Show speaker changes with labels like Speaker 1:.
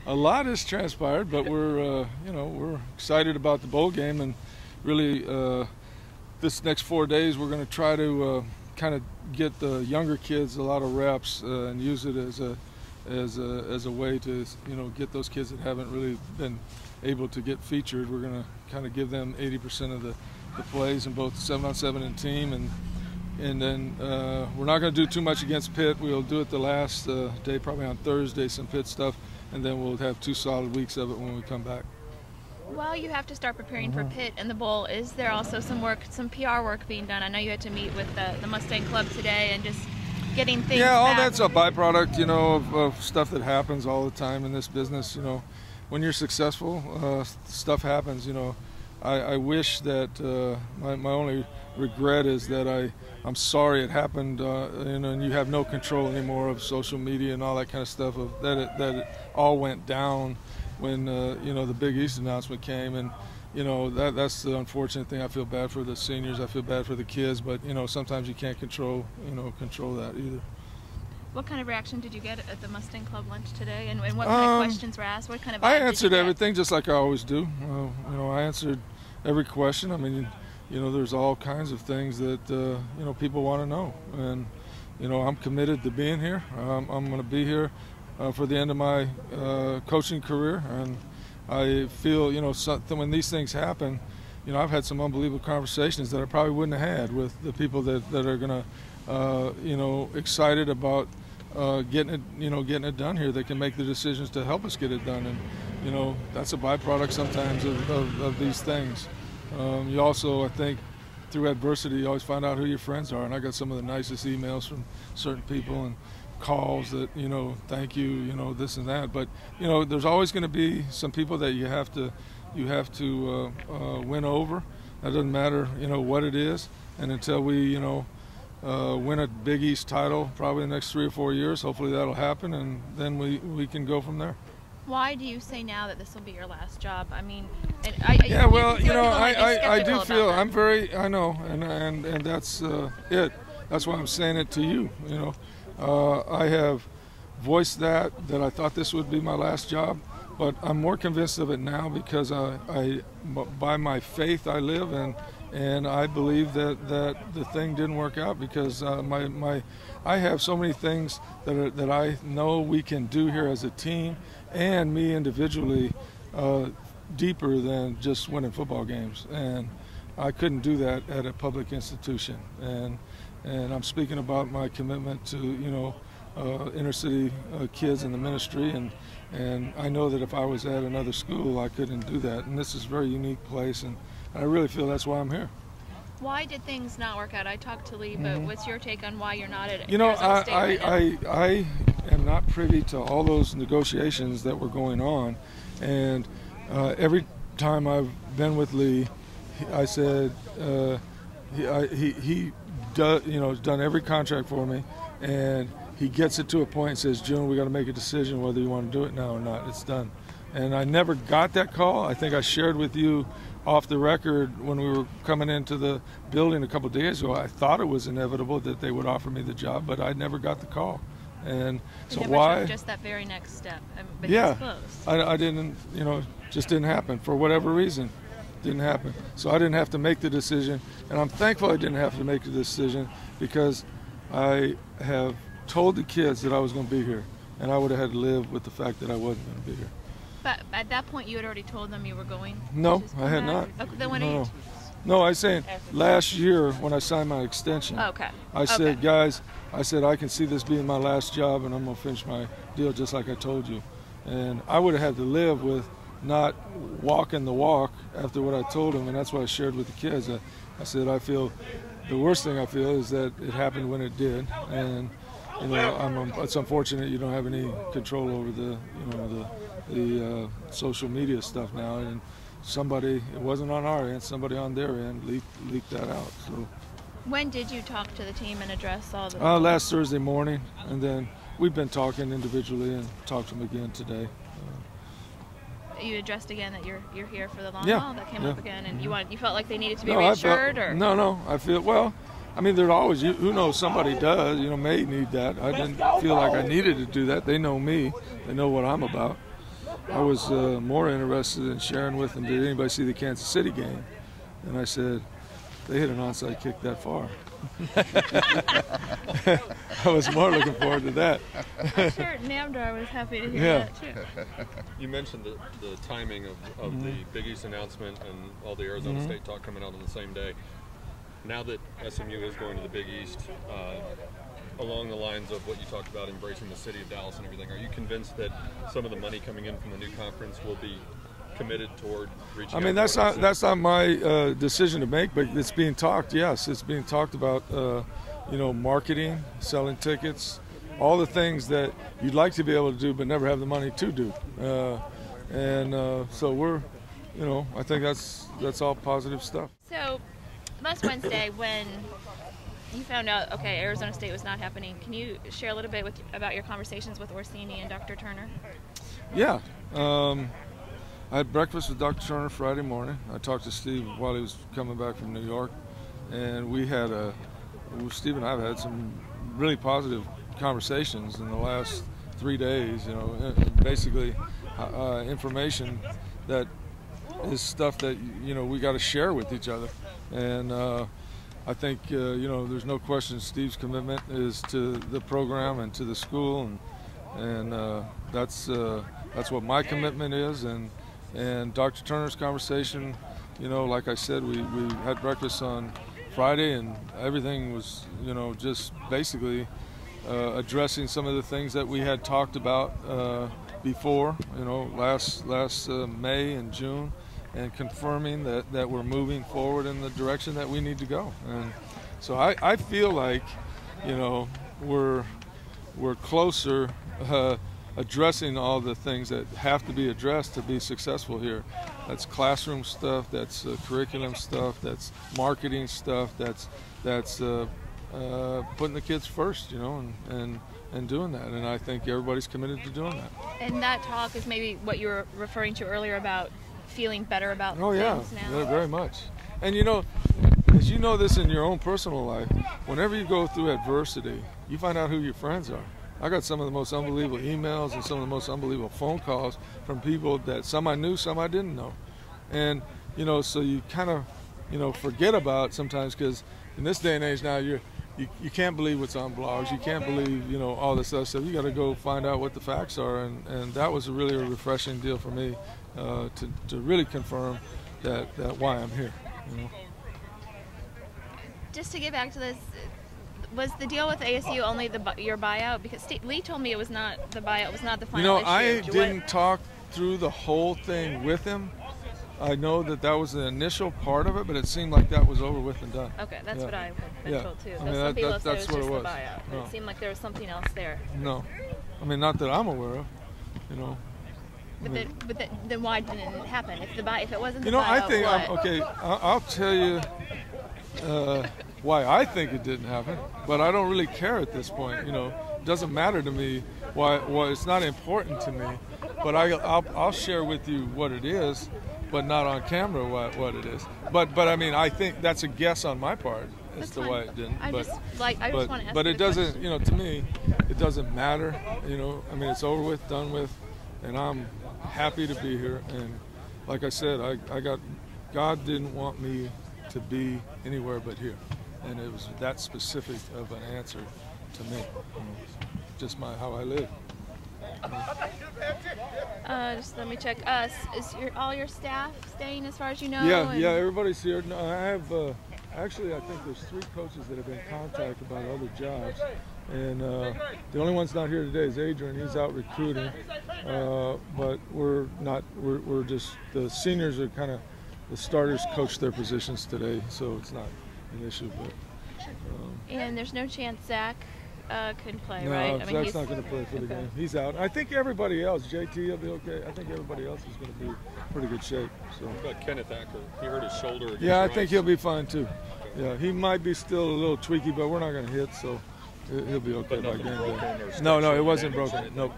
Speaker 1: A lot has transpired, but we're we're excited about the bowl game, and really this next 4 days we're going to try to kind of get the younger kids a lot of reps and use it as a way to get those kids that haven't really been able to get featured. We're going to kind of give them 80% of the plays in both 7-on-7 and team, and then we're not going to do too much against Pitt. We'll do it the last day, probably on Thursday, some Pitt stuff, and then we'll have 2 solid weeks of it when we come back.
Speaker 2: While you have to start preparing for Pitt and the bowl, is there also some PR work being done? I know you had to meet with the Mustang Club today and just getting things
Speaker 1: all
Speaker 2: back.
Speaker 1: that's a byproduct, of stuff that happens all the time in this business. When you're successful, stuff happens. I wish that my only regret is that I'm sorry it happened, and you have no control anymore of social media and all that kind of stuff. That it all went down when the Big East announcement came, and that's the unfortunate thing. I feel bad for the seniors. I feel bad for the kids, but sometimes you can't control that either.
Speaker 2: What kind of reaction did you get at the Mustang Club lunch today, and what kind of questions were asked? What kind of
Speaker 1: I answered everything just like I always do. I answered every question. I mean, there's all kinds of things that people want to know, and I'm committed to being here. I'm going to be here for the end of my coaching career, and I feel when these things happen, I've had some unbelievable conversations that I probably wouldn't have had with the people that are going to excited about getting it done here, that can make the decisions to help us get it done. And that's a byproduct sometimes of these things. You also, I think, through adversity, you always find out who your friends are, and I got some of the nicest emails from certain people and calls that thank you, this and that. But there's always going to be some people that you have to win over. That doesn't matter what it is, and until we win a Big East title, probably in the next 3 or 4 years, hopefully that'll happen, and then we can go from there.
Speaker 2: Why do you say now that this will be your last job? I mean,
Speaker 1: I do feel I know, and that's it. That's why I'm saying it to you. I have voiced that I thought this would be my last job, but I'm more convinced of it now because by my faith I live, and I believe that the thing didn't work out because I have so many things that I know we can do here as a team and me individually deeper than just winning football games, and I couldn't do that at a public institution. And I'm speaking about my commitment to inner city kids in the ministry, and I know that if I was at another school I couldn't do that, and this is a very unique place, and I really feel that's why I'm here.
Speaker 2: Why did things not work out? I talked to Lee, but what's your take on why you're not at
Speaker 1: Arizona State? I am not privy to all those negotiations that were going on, and every time I've been with Lee, I said he does, has done every contract for me, and he gets it to a point and says, June, we got to make a decision whether you want to do it now or not. It's done. And I never got that call. I think I shared with you off the record when we were coming into the building a couple of days ago. I thought it was inevitable that they would offer me the job, but I never got the call. And so why?
Speaker 2: Just that very next step. But
Speaker 1: yeah,
Speaker 2: close.
Speaker 1: I didn't, just didn't happen for whatever reason. Didn't happen. So I didn't have to make the decision, and I'm thankful I didn't have to make the decision because I have told the kids that I was going to be here, and I would have had to live with the fact that I wasn't going to be here.
Speaker 2: But at that point, you had already told them you were going?
Speaker 1: No, I had not.
Speaker 2: Okay, then when are you?
Speaker 1: No, I was saying last year when I signed my extension.
Speaker 2: Okay.
Speaker 1: I said, guys, I can see this being my last job, and I'm going to finish my deal just like I told you. And I would have had to live with not walking the walk after what I told them, and that's what I shared with the kids. I said I feel the worst thing I feel is that it happened when it did, and it's unfortunate you don't have any control over the social media stuff now, and somebody, it wasn't on our end, somebody on their end leaked that out. So
Speaker 2: when did you talk to the team and address all the
Speaker 1: last Thursday morning, and then we've been talking individually and talked to them again today.
Speaker 2: You addressed again that you're here for the long haul. That came up again, and you felt like they needed to be
Speaker 1: I feel, well, I mean, there's always, who knows, somebody does, may need that. I didn't feel like I needed to do that. They know me. They know what I'm about. I was more interested in sharing with them, did anybody see the Kansas City game? And I said, they hit an onside kick that far. I was more looking forward to that.
Speaker 2: I'm sure Namdar was happy to hear that too.
Speaker 3: You mentioned the timing of the Big East announcement and all the Arizona State talk coming out on the same day. Now that SMU is going to the Big East, along the lines of what you talked about, embracing the city of Dallas and everything, are you convinced that some of the money coming in from the new conference will be committed toward reaching? I
Speaker 1: mean, that's not my decision to make, but it's being talked. Yes, it's being talked about. Marketing, selling tickets, all the things that you'd like to be able to do, but never have the money to do. So we're, I think that's all positive stuff.
Speaker 2: So last Wednesday, when you found out, okay, Arizona State was not happening, can you share a little bit about your conversations with Orsini and Dr. Turner?
Speaker 1: Yeah. I had breakfast with Dr. Turner Friday morning. I talked to Steve while he was coming back from New York, and Steve and I have had some really positive conversations in the last 3 days, basically information that is stuff that, we got to share with each other. And I think, there's no question Steve's commitment is to the program and to the school, and that's what my commitment is. And Dr. Turner's conversation, like I said, we had breakfast on Friday, and everything was, just basically addressing some of the things that we had talked about before, last May and June, and confirming that we're moving forward in the direction that we need to go. And so I feel like, we're closer addressing all the things that have to be addressed to be successful here. That's classroom stuff, that's curriculum stuff, that's marketing stuff, that's putting the kids first, and doing that. And I think everybody's committed to doing that.
Speaker 2: And that talk is maybe what you were referring to earlier about feeling better about things now.
Speaker 1: Yeah, very much. And as you know this in your own personal life, whenever you go through adversity, you find out who your friends are. I got some of the most unbelievable emails and some of the most unbelievable phone calls from people that some I knew, some I didn't know. And, so you kind of, forget about sometimes, because in this day and age now, you can't believe what's on blogs. You can't believe, all this other stuff. You got to go find out what the facts are. And that was really a refreshing deal for me to really confirm that why I'm here,
Speaker 2: Just to get back to this, was the deal with ASU only your buyout? Because Lee told me it was not the buyout, was not the final issue.
Speaker 1: I didn't talk through the whole thing with him. I know that was the initial part of it, but it seemed like that was over with and done.
Speaker 2: Okay, that's what I had been told too.
Speaker 1: I mean,
Speaker 2: some people
Speaker 1: that's
Speaker 2: said it was
Speaker 1: what
Speaker 2: just
Speaker 1: it was.
Speaker 2: The buyout. No. It seemed like there was something else there.
Speaker 1: No, I mean, not that I'm aware of.
Speaker 2: But then why didn't it happen? If it wasn't the buyout,
Speaker 1: I think
Speaker 2: what?
Speaker 1: I'll tell you why I think it didn't happen, but I don't really care at this point. It doesn't matter to me why. It's not important to me, but I'll share with you what it is, but not on camera what it is. But I mean, I think that's a guess on my part as to why it didn't.
Speaker 2: I just want to ask.
Speaker 1: But it doesn't. To me, it doesn't matter. I mean, it's over with, done with, and I'm happy to be here. And like I said, God didn't want me to be anywhere but here. And it was that specific of an answer to me. Just how I live.
Speaker 2: Just let me check. Is all your staff staying as far as you know?
Speaker 1: Yeah, everybody's here. No, I have, actually, I think there's 3 coaches that have been contacted about other jobs. And the only one's not here today is Adrian. He's out recruiting. But we're just, the seniors are kind of, the starters coach their positions today, so it's not an issue. But
Speaker 2: and there's no chance Zach could play,
Speaker 1: no,
Speaker 2: right?
Speaker 1: No, Zach's not going to play for the game. He's out. I think everybody else, JT will be okay. I think everybody else is going to be in pretty good shape. So.
Speaker 3: What about Kenneth Acker? He hurt his shoulder.
Speaker 1: Yeah, I think he'll be fine too. Yeah, he might be still a little tweaky, but we're not going to hit, so he'll be okay by game day. No, it wasn't broken. Nope.